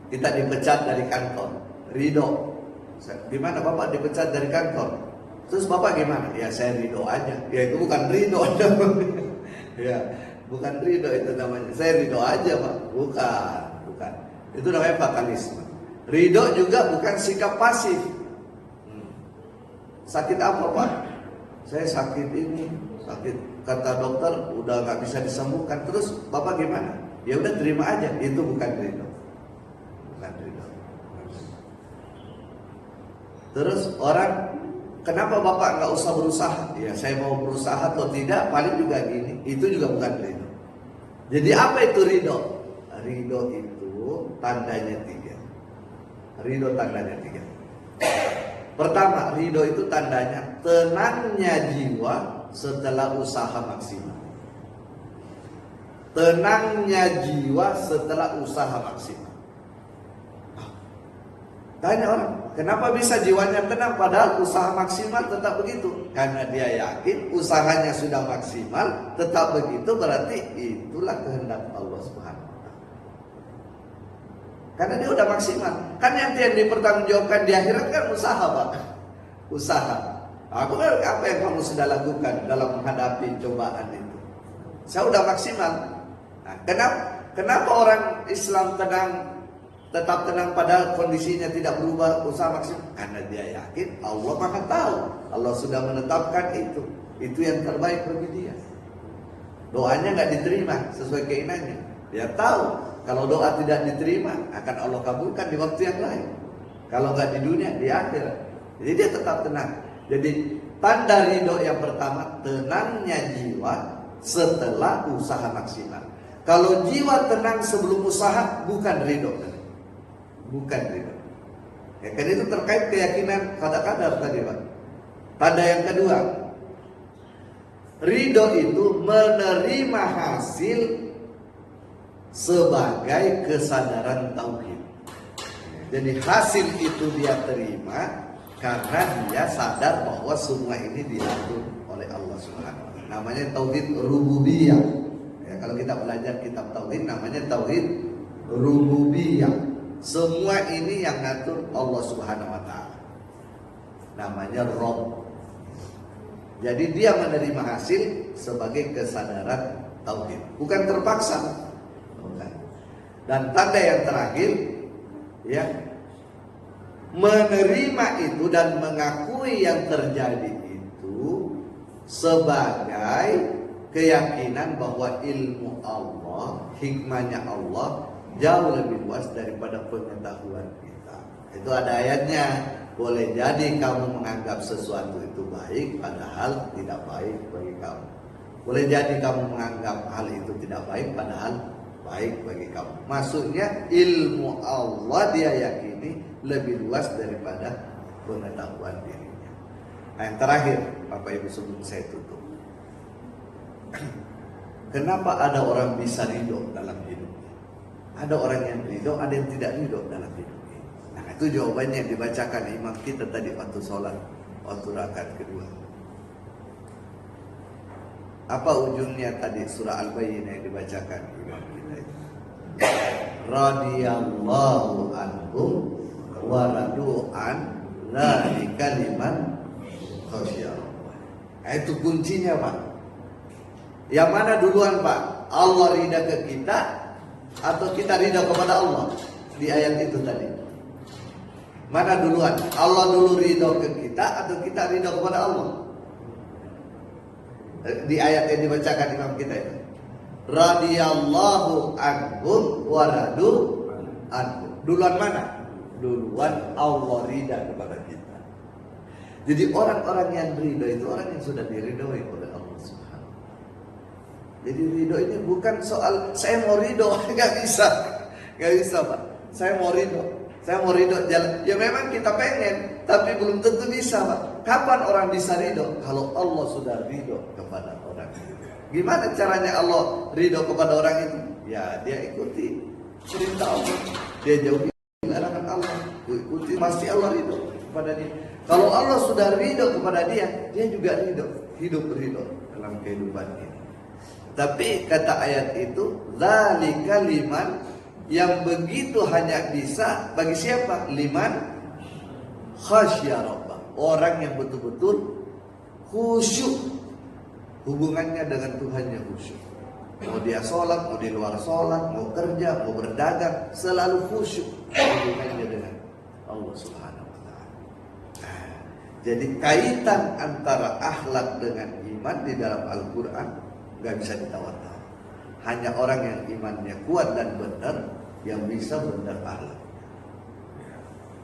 Kita dipecat dari kantor. Ridho. Gimana Bapak dipecat dari kantor? Terus Bapak gimana? Ya saya ridho aja. Ya itu bukan ridho. Ya, bukan ridho itu namanya. Saya ridho aja Pak. Bukan. Itu namanya fatalisme. Ridho juga bukan sikap pasif. Sakit apa Pak? Saya sakit ini, kata dokter udah nggak bisa disembuhkan. Terus Bapak gimana? Ya udah terima aja. Itu bukan ridho. Terus orang, kenapa Bapak nggak usah berusaha? Ya saya mau berusaha atau tidak, paling juga gini. Itu juga bukan ridho. Jadi apa itu ridho? Ridho itu tandanya 3. Ridho tandanya 3. Pertama, ridho itu tandanya tenangnya jiwa setelah usaha maksimal. Tenangnya jiwa setelah usaha maksimal. Tanya orang, kenapa bisa jiwanya tenang padahal usaha maksimal tetap begitu? Karena dia yakin usahanya sudah maksimal, tetap begitu, berarti itulah kehendak Allah Subhanahu wa Ta'ala. Karena dia udah maksimal. Kan yang dipertanggungjawabkan di akhirat kan usaha Pak. Usaha. Apa yang kamu sudah lakukan dalam menghadapi cobaan itu? Saya udah maksimal. Nah, kenapa orang Islam tetap tenang padahal kondisinya tidak berubah, usaha maksimal? Karena dia yakin Allah Maha tahu. Allah sudah menetapkan itu. Itu yang terbaik bagi dia. Doanya nggak diterima sesuai keinginannya. Dia tahu kalau doa tidak diterima akan Allah kabulkan di waktu yang lain. Kalau nggak di dunia, di akhirat. Jadi dia tetap tenang. Jadi tanda ridho yang pertama, tenangnya jiwa setelah usaha maksimal. Kalau jiwa tenang sebelum usaha, bukan ridho. Bukan ridho. Ya, kan itu terkait keyakinan qadar tadi Pak. Tanda yang kedua, ridho itu menerima hasil sebagai kesadaran tauhid. Jadi hasil itu dia terima karena dia sadar bahwa semua ini diatur oleh Allah Subhanahu wa Ta'ala. Namanya tauhid rububiyah. Ya, kalau kita belajar kitab tauhid namanya tauhid rububiyah. Semua ini yang ngatur Allah Subhanahu wa Ta'ala. Namanya Rabb. Jadi dia menerima hasil sebagai kesadaran tauhid, bukan terpaksa. Dan tanda yang terakhir, ya, menerima itu dan mengakui yang terjadi itu sebagai keyakinan bahwa ilmu Allah, hikmahnya Allah jauh lebih luas daripada pengetahuan kita. Itu ada ayatnya. Boleh jadi kamu menganggap sesuatu itu baik padahal tidak baik bagi kamu. Boleh jadi kamu menganggap hal itu tidak baik padahal baik bagi kamu. Maksudnya ilmu Allah dia yakini lebih luas daripada pengetahuan dirinya. Nah yang terakhir Bapak Ibu sebelum saya tutup, kenapa ada orang bisa ridho dalam hidupnya? Ada orang yang ridho, ada yang tidak ridho dalam hidupnya. Nah itu jawabannya yang dibacakan imam kita tadi waktu sholat, waktu rakaat kedua. Apa ujungnya tadi surah Al-Bayyinah yang dibacakan imam kita itu? radhiyallahu anhum wa radu an dzalika liman khasyiyah. Itu kuncinya, Pak. Yang mana duluan, Pak? Allah ridha ke kita atau kita ridha kepada Allah? Di ayat itu tadi. Mana duluan? Allah dulu ridha ke kita atau kita ridha kepada Allah? Di ayat yang dibacakan imam kita itu. Radhiyallahu anhum wa radu anhum. Duluan mana? Duluan Allah ridha kepada kita. Jadi orang-orang yang ridho itu orang yang sudah diridhoi oleh Allah Subhanahu. Jadi ridho ini bukan soal saya mau ridho, nggak bisa Pak. Saya mau ridho jalan. Ya memang kita pengen, tapi belum tentu bisa, Pak. Kapan orang bisa ridho? Kalau Allah sudah ridho kepada orang. Gimana caranya Allah ridho kepada orang itu? Ya dia ikuti perintah Allah, dia jauhi larangan Allah, ikuti pasti Allah ridho kepada dia. Kalau Allah sudah ridho kepada dia, dia juga hidup ridho dalam kehidupan ini. Tapi kata ayat itu, dzalika liman, yang begitu hanya bisa bagi siapa? Liman khasyya rabbah, orang yang betul-betul khusyuk hubungannya dengan Tuhannya, khusyuk. Mau dia sholat, mau di luar sholat, mau kerja, mau berdagang, selalu khusyuk hubungannya dengan Allah Subhanahu. Jadi kaitan antara akhlak dengan iman di dalam Al-Quran gak bisa ditawar-tawar. Hanya orang yang imannya kuat dan benar yang bisa benar akhlak.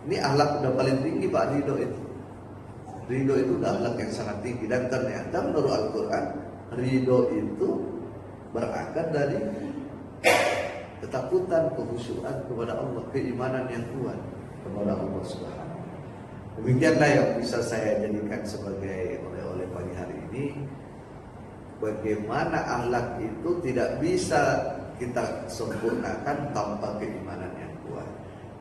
Ini akhlak udah paling tinggi, Pak, ridho itu. Ridho itu udah akhlak yang sangat tinggi. Dan ternyata menurut Al-Quran, ridho itu berakar dari ketakutan, kekhusyuan kepada Allah, keimanan yang kuat kepada Allah Subhanahu. Demikianlah yang bisa saya jadikan sebagai oleh-oleh pagi hari ini. Bagaimana akhlak itu tidak bisa kita sempurnakan tanpa keimanan yang kuat.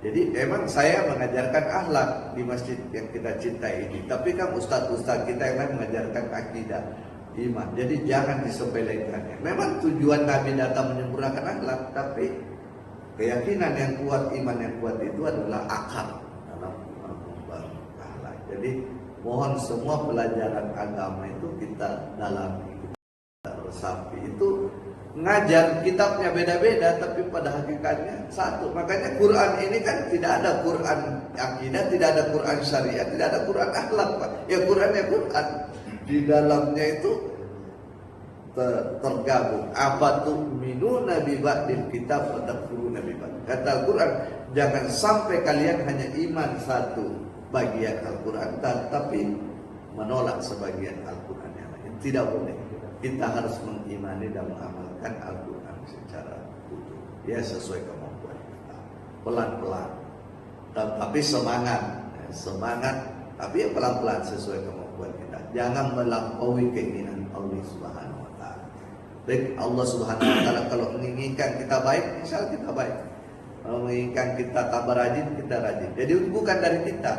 Jadi memang saya mengajarkan akhlak di masjid yang kita cintai ini. Tapi kan ustaz-ustaz kita yang lain mengajarkan akidah, iman. Jadi jangan disepelekannya. Memang tujuan Nabi datang menyempurnakan akhlak, tapi keyakinan yang kuat, iman yang kuat itu adalah akal dalam akhlak. Jadi mohon semua pelajaran agama itu kita dalami, kita resapi. Itu ngajar kitabnya beda-beda, tapi pada hakikatnya satu. Makanya Quran ini kan tidak ada Quran akidah, tidak ada Quran syariat, tidak ada Quran akhlak, Pak. Ya Quran ya Quran. Di dalamnya itu tergabung apa tuh minuna bi ba'dil kitab wa takfuruna bi ba'd. Kata Quran, jangan sampai kalian hanya iman satu bagian Al-Quran tapi menolak sebagian Al-Quran yang lain. Tidak boleh. Kita harus mengimani dan mengamalkan Al-Quran secara utuh. Ya sesuai kemampuan kita. Pelan-pelan. Tapi semangat, tapi pelan-pelan sesuai kemampuan kita. Jangan melampaui keinginan Allah Subhanahu wa taala. Baik, Allah Subhanahu wa taala kalau menginginkan kita baik, insya Allah kita baik. Kalau menginginkan kita tambah rajin, kita rajin. Jadi bukan dari kita.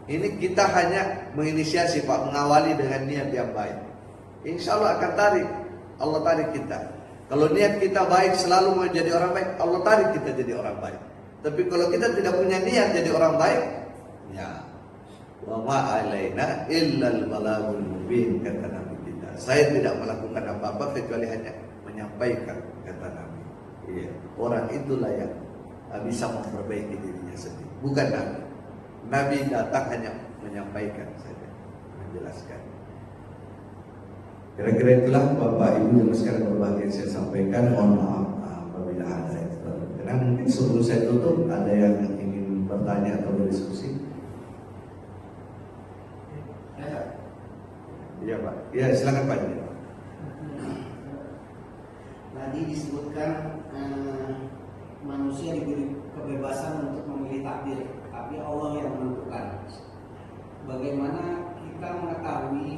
Ini kita hanya menginisiasi, Pak, mengawali dengan niat yang baik. Insya Allah akan tarik, Allah tarik kita. Kalau niat kita baik, selalu mau jadi orang baik, Allah tarik kita jadi orang baik. Tapi kalau kita tidak punya niat jadi orang baik, ya wa ma alaina illal balagul mubin, kata Nabi kita. Saya tidak melakukan apa-apa kecuali hanya menyampaikan, kata Nabi. Iya, orang itulah yang bisa memperbaiki dirinya sendiri, bukan Nabi. Nabi datang hanya menyampaikan saja, menjelaskan. Kira-kira itulah Bapak Ibu yang sekarang berbahagia saya sampaikan. Mohon maaf apabila ada yang terkena. Mungkin sebelum saya tutup, ada yang ingin bertanya atau berdiskusi? Iya Pak. Ya silakan Pak. Tadi disebutkan manusia diberi kebebasan untuk memilih takdir, tapi Allah yang menentukan. Bagaimana kita mengetahui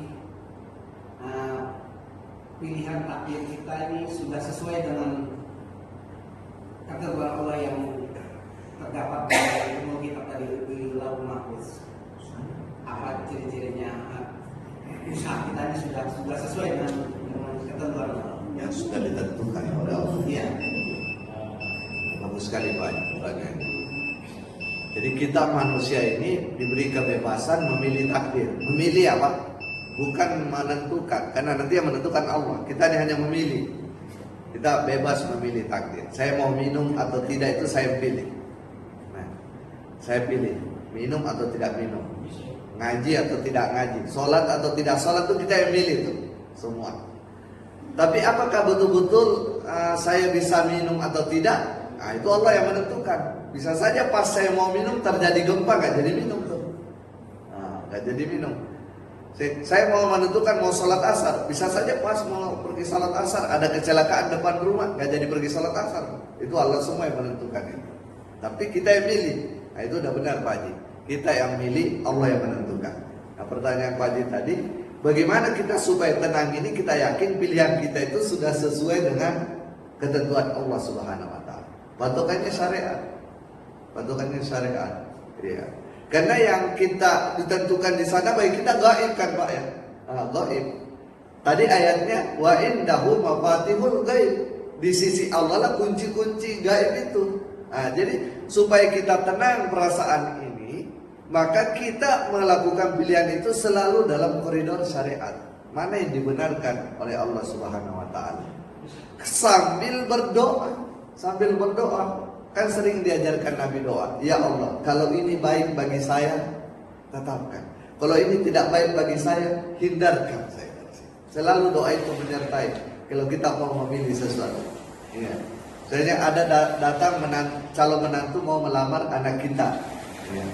pilihan takdir kita ini sudah sesuai dengan ketentuan Allah yang terdapat dalam ilmu kitab tadi di Lauhul Mahfuz? Apa ciri-cirinya? Usaha kita ini sudah sesuai dengan ketentuan Allah yang sudah ditentukan oleh Allah. Iya. Bagus sekali Pak pertanyaannya. Jadi kita manusia ini diberi kebebasan memilih takdir. Memilih apa? Bukan menentukan, karena nanti yang menentukan Allah. Kita hanya memilih. Kita bebas memilih takdir. Saya mau minum atau tidak itu saya pilih. Nah, saya pilih minum atau tidak minum, ngaji atau tidak ngaji, sholat atau tidak sholat itu kita yang milih tuh semua. Tapi apakah betul-betul saya bisa minum atau tidak? Nah, itu Allah yang menentukan. Bisa saja pas saya mau minum terjadi gempa, nggak jadi minum tuh. Nggak jadi minum. Saya mau menentukan mau sholat asar, bisa saja pas mau pergi sholat asar ada kecelakaan depan rumah, nggak jadi pergi sholat asar. Itu Allah semua yang menentukan itu. Tapi kita yang milih. Nah, itu udah benar Pak Haji. Kita yang milih, Allah yang menentukan. Nah, pertanyaan Pak Haji tadi, bagaimana kita supaya tenang ini kita yakin pilihan kita itu sudah sesuai dengan ketentuan Allah Subhanahu wa taala. Patokannya syariat. Patokannya syariat. Iya. Karena yang kita ditentukan di sana bagi kita gaib kan Pak ya. Gaib. Tadi ayatnya wa indahu mafatihul gaib. Di sisi Allah lah kunci-kunci gaib itu. Jadi supaya kita tenang perasaan ini, maka kita melakukan pilihan itu selalu dalam koridor syariat. Mana yang dibenarkan oleh Allah Subhanahu wa taala. Sambil berdoa. Kan sering diajarkan Nabi doa, ya Allah, kalau ini baik bagi saya, tetapkan. Kalau ini tidak baik bagi saya, hindarkan saya. Selalu doa itu menyertai kalau kita mau memilih sesuatu. Ya. Misalnya ada datang calon menantu mau melamar anak kita. Ya.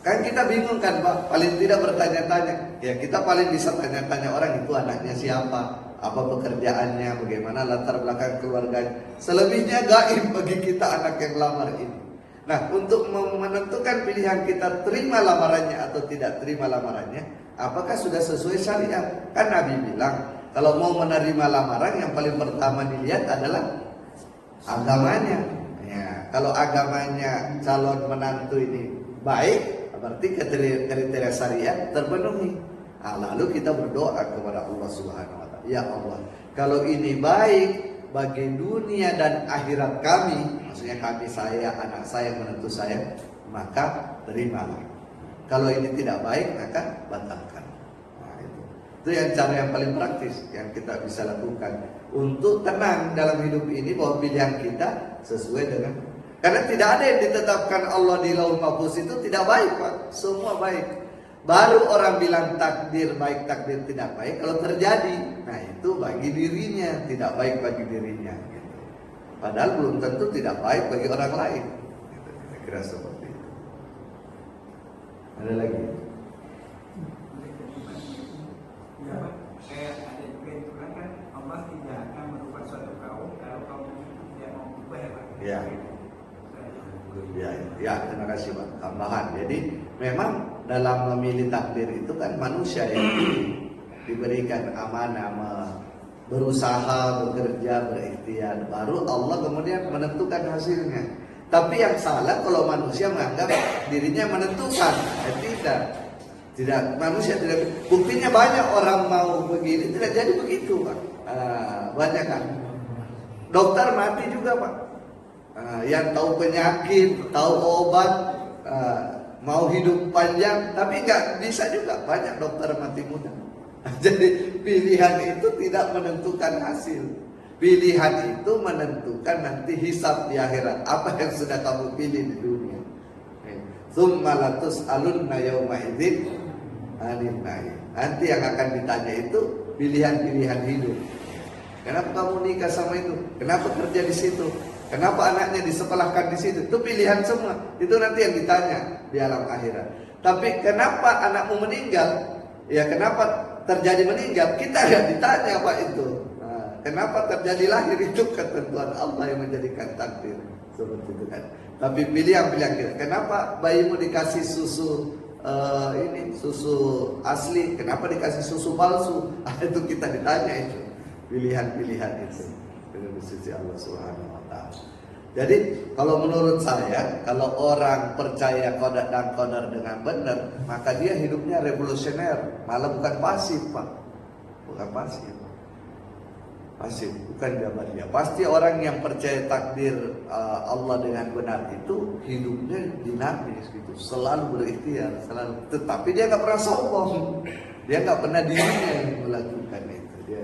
Kan kita bingung kan Pak, paling tidak bertanya-tanya. Ya kita paling bisa tanya-tanya orang itu anaknya siapa, apa pekerjaannya, bagaimana latar belakang keluarganya. Selebihnya gaib bagi kita anak yang lamar ini. Nah, untuk menentukan pilihan kita terima lamarannya atau tidak terima lamarannya, apakah sudah sesuai syariat? Kan Nabi bilang, kalau mau menerima lamaran yang paling pertama dilihat adalah agamanya. Ya, kalau agamanya calon menantu ini baik, berarti kriteria syariat terpenuhi. Lalu kita berdoa kepada Allah Subhanahu wa taala. Ya Allah, kalau ini baik bagi dunia dan akhirat kami, maksudnya kami, saya, anak saya, menantu saya, maka terimalah. Kalau ini tidak baik, maka batalkan. Nah, itu yang cara yang paling praktis yang kita bisa lakukan untuk tenang dalam hidup ini, bahwa pilihan kita sesuai dengan, karena tidak ada yang ditetapkan Allah di Lauhul Mahfuz itu tidak baik Pak, semua baik. Baru orang bilang takdir baik, takdir tidak baik kalau terjadi. Nah itu bagi dirinya, tidak baik bagi dirinya gitu. Padahal belum tentu tidak baik bagi orang lain gitu. Saya kira seperti itu. Ada lagi? Ya Pak, saya ada juga itu kan Allah tidak akan merubah suatu kaum kalau kaum tidak mau berubah ya Pak. Ya, terima kasih Pak. Tambahan. Jadi memang dalam memilih takdir itu kan manusia yang diberikan amanah, berusaha, bekerja, berikhtiar, baru Allah kemudian menentukan hasilnya. Tapi yang salah kalau manusia menganggap dirinya menentukan. Tidak, manusia tidak. Buktinya banyak orang mau begini tidak jadi begitu Pak. Banyak kan. Dokter mati juga Pak. Yang tahu penyakit, tahu obat, mau hidup panjang, tapi nggak bisa juga, banyak dokter mati muda. Jadi pilihan itu tidak menentukan hasil. Pilihan itu menentukan nanti hisab di akhirat, apa yang sudah kamu pilih di dunia. Tsumma latus'alunna yauma idzin 'anil na'im. Nanti yang akan ditanya itu pilihan-pilihan hidup. Kenapa kamu nikah sama itu? Kenapa kerja di situ? Kenapa anaknya disekolahkan di situ? Itu pilihan semua. Itu nanti yang ditanya di alam akhirat. Tapi kenapa anakmu meninggal? Ya kenapa terjadi meninggal? Kita nggak ditanya Pak itu. Kenapa terjadi lahir? Itu ketentuan Allah yang menjadikan takdir. Seperti itu kan. Tapi pilihan-pilihan kita. Kenapa bayimu dikasih susu susu asli? Kenapa dikasih susu palsu? Itu kita ditanya itu. Pilihan-pilihan itu dari sisi Allah Subhanahu wa taala. Jadi kalau menurut saya, kalau orang percaya qada dan qadar dengan benar, maka dia hidupnya revolusioner, malah bukan pasif Pak. Bukan pasif. Pasti bukan jabaria. Pasti orang yang percaya takdir Allah dengan benar itu hidupnya dinamis gitu, selalu berikhtiar, selalu. Tetapi dia nggak pernah sombong, dia nggak pernah dirinya yang melakukan itu. Dia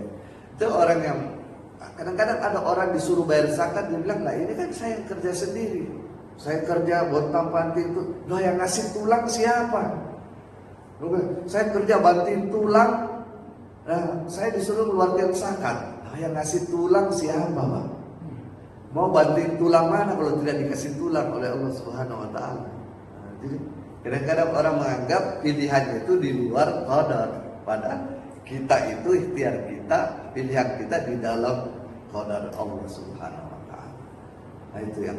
itu orang yang kadang-kadang ada orang disuruh bayar zakat, dia bilang lah ini kan saya yang kerja sendiri, saya kerja bontang panting itu, loh yang ngasih tulang siapa? Saya kerja banting tulang, nah, saya disuruh keluarkan zakat. Yang ngasih tulang siapa, Pak? Mau banting tulang mana kalau tidak dikasih tulang oleh Allah Subhanahu wa taala? Nah, jadi kadang-kadang orang menganggap pilihannya itu di luar qadar, padahal kita itu ikhtiar kita, pilihan kita di dalam qadar Allah Subhanahu wa taala. Nah, itu yang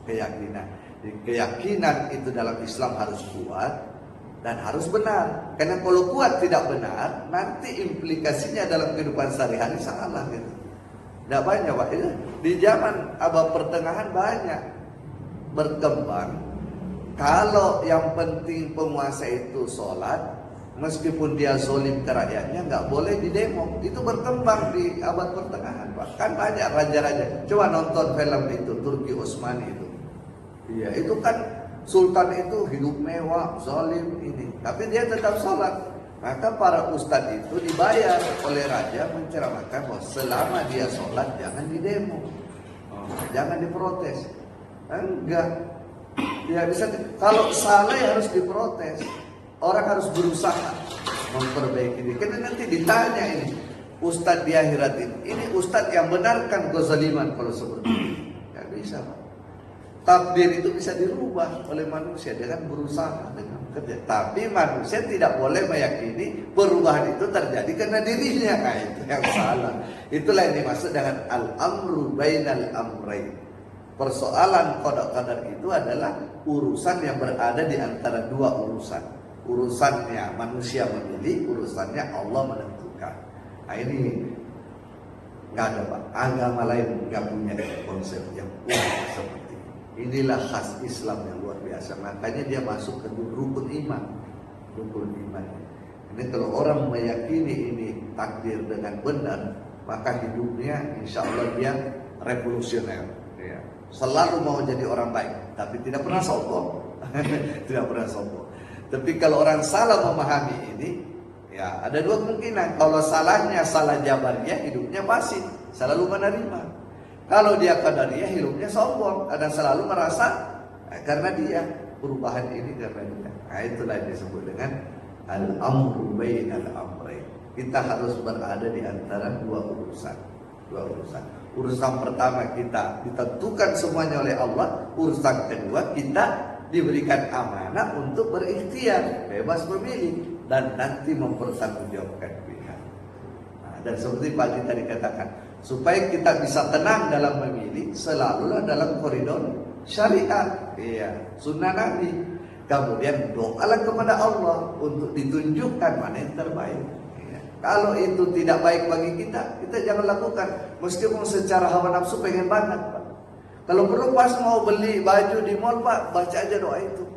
keyakinan. Jadi, keyakinan itu dalam Islam harus kuat dan harus benar. Karena kalau kuat tidak benar, nanti implikasinya dalam kehidupan sehari-hari salah gitu. Tidak banyak, Pak. Di zaman abad pertengahan banyak berkembang. Kalau yang penting penguasa itu sholat, meskipun dia zolim ke rakyatnya, nggak boleh didemo. Itu berkembang di abad pertengahan, Pak. Kan banyak raja-raja. Coba nonton film itu, Turki Utsmani itu. Iya, itu kan Sultan itu hidup mewah, zalim ini, tapi dia tetap sholat. Maka para ustadz itu dibayar oleh raja menceramahkan bahwa selama dia sholat jangan didemo, jangan diprotes. Enggak, ya bisa. Kalau salah ya harus diprotes. Orang harus berusaha memperbaiki diri. Karena nanti ditanya ini, ustadz di akhirat ini ustadz yang benarkan kezaliman kalau seperti ini. Gak bisa, Pak. Takdir itu bisa dirubah oleh manusia dengan berusaha, dengan kerja. Tapi manusia tidak boleh meyakini perubahan itu terjadi karena dirinya. Nah, itu yang salah. Itulah yang dimaksud dengan al-amru bainal amrayn. Persoalan qada-qadar itu adalah urusan yang berada di antara dua urusan. Urusannya manusia memilih, urusannya Allah menentukan. Nah, ini nggak ada, Pak. Agama lain nggak punya konsep yang unik seperti ini. Inilah khas Islam yang luar biasa. Makanya dia masuk ke rukun iman. Rukun iman. Ini kalau orang meyakini ini takdir dengan benar, maka hidupnya insya Allah dia revolusioner. Ya. Selalu mau jadi orang baik, tapi tidak pernah sombong. Tidak pernah sombong. Tapi kalau orang salah memahami ini, ya ada dua kemungkinan. Kalau salahnya salah jabarnya, hidupnya pasti selalu menerima. Kalau dia qadariyah, hidupnya sombong dan selalu merasa karena dia perubahan ini karena dia. Nah, itulah yang disebut dengan al-amru bainal amrayn. Kita harus berada di antara dua urusan. Urusan pertama kita ditentukan semuanya oleh Allah. Urusan kedua kita diberikan amanah untuk berikhtiar, bebas memilih dan nanti mempertanggungjawabkan pilihan. Nah, dan seperti Pak Haji tadi katakan, supaya kita bisa tenang dalam memilih, selalulah dalam koridor syariat, sunnah Nabi. Kemudian doalah kepada Allah untuk ditunjukkan mana yang terbaik. Kalau itu tidak baik bagi kita jangan lakukan. Meskipun secara hawa nafsu pengen banget, Pak. Kalau perlu pas mau beli baju di mall, Pak, baca aja doa itu.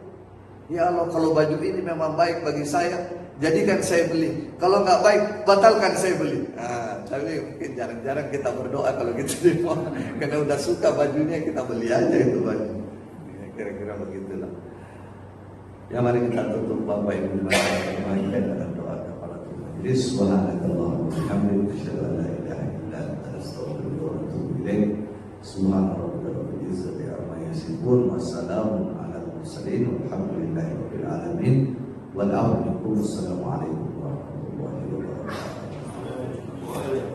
Ya Allah, kalau baju ini memang baik bagi saya, jadikan saya beli. Kalau nggak baik, batalkan saya beli. Nah, tapi mungkin jarang-jarang kita berdoa kalau gitu di mall. Karena udah suka bajunya, kita beli aja itu baju. Ya, kira-kira begitulah. Ya, mari kita tutup Bapak Ibu dengan doa kepada Tuhan. Jadi subhanallah, alhamdulillah, asyhadu an la ilaha illa anta, astaghfiruka wa atubu ilaik. Subhanallah, rabbil izzati amma yasifun, wassalamun ala al-mursalin, walhamdulillahi rabbil alamin. Wassalamualaikum warahmatullahi wabarakatuh.